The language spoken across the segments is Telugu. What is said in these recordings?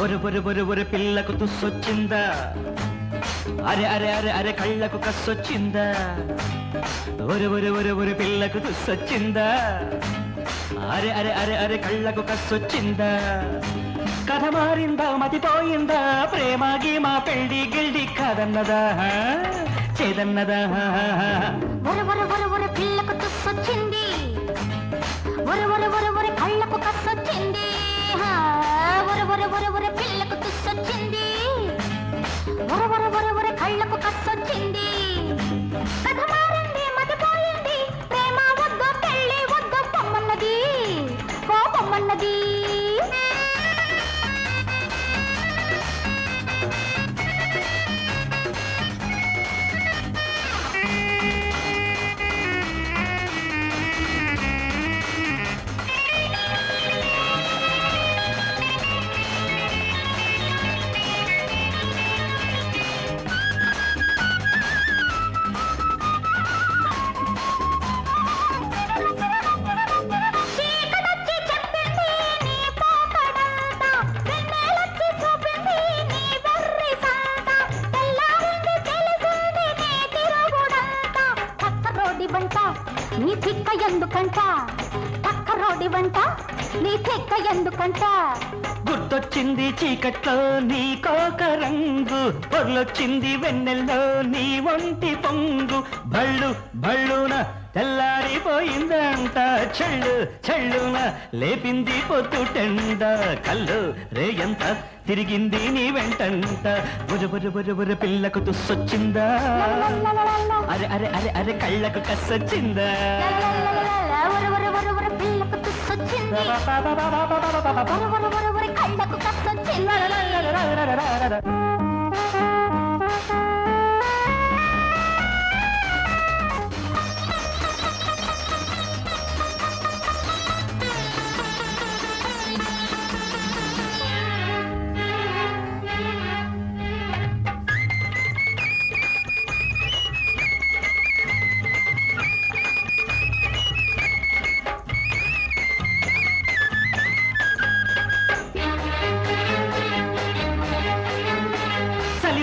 ఒరు పిల్లకు తుస్సొచ్చిందా అరే అరే అరే అరే కళ్ళకు కస్సొచ్చిందా ఒరు పిల్లకు తుస్సొచ్చిందా అరే అరే అరే అరే కళ్ళకు కస్సొచ్చిందా కథ మారిందా మతిపోయిందా ప్రేమ గీమా పెళ్లి గిల్డి కాదన్నదా చేదన్నదా ఒరు పిల్లకు తుస్సొచ్చింది ఒరు కళ్ళకు కస్సొచ్చింది ఒరు పిల్లకు తుస్సొచ్చింది ఒరు కళ్ళకు కస్సొచ్చింది కథ మారింది మతిపోయింది ప్రేమ వద్దు పెళ్లి వద్దు పొమ్మన్నది ఓ పొమ్మన్నది నీ తిక్క ఎందుకంట పక్క రోడి వంట నీ తిక్క ఎందుకంట గుర్తొచ్చింది చీకట్లో నీ కోక రంగు పొర్లొచ్చింది వెన్నెల్లో నీ ఒంటి పొంగు భళ్ళు భళ్ళున తెల్లారిపోయిందంట చెళ్ళున లేపింది పొద్దుటెండ కళ్ళు రేయంత తిరిగింది నీ వెంటంట బురు పిల్లకు తుస్సొచ్చిందా అరే అరే అరే అరే కళ్ళకు కస్సొచ్చిందా పిల్లకు తుస్సొచ్చింది కళ్ళకు కస్సొచ్చింది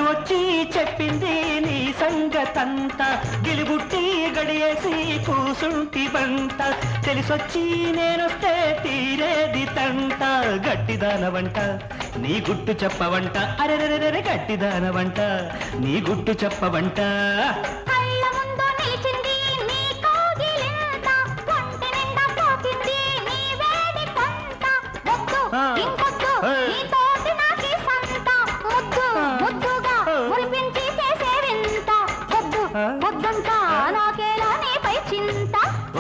వచ్చి చెప్పింది నీ సంగతంతా గిలిబుట్టి గడియేసి కూసుంటి బంట తెలిసొచ్చి నేనొస్తే తీరేది తంట గట్టిదానవంట నీ గుట్టు చెప్పవంట అరెరెరెరె గట్టిదానవంట నీ గుట్టు చెప్పవంట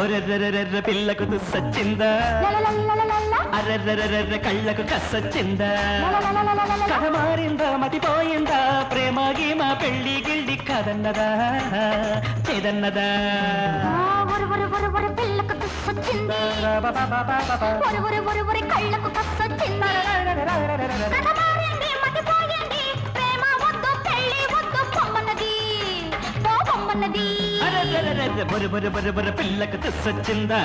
ఒర్రెర్రెర్రె పిల్లకు తుస్సొచ్చిందా అర్రెర్రెర్రె కళ్ళకు కస్సొచ్చిందా కథ మారిందా మతిపోయిందా ప్రేమ గీమా పెళ్లి గిల్డి కాదన్నదా చేదన్నదా పిల్లకు తుస్సొచ్చింది కళ్ళకు కస్సొచ్చింది బొరు పిల్లకు తుస్సొచ్చిందా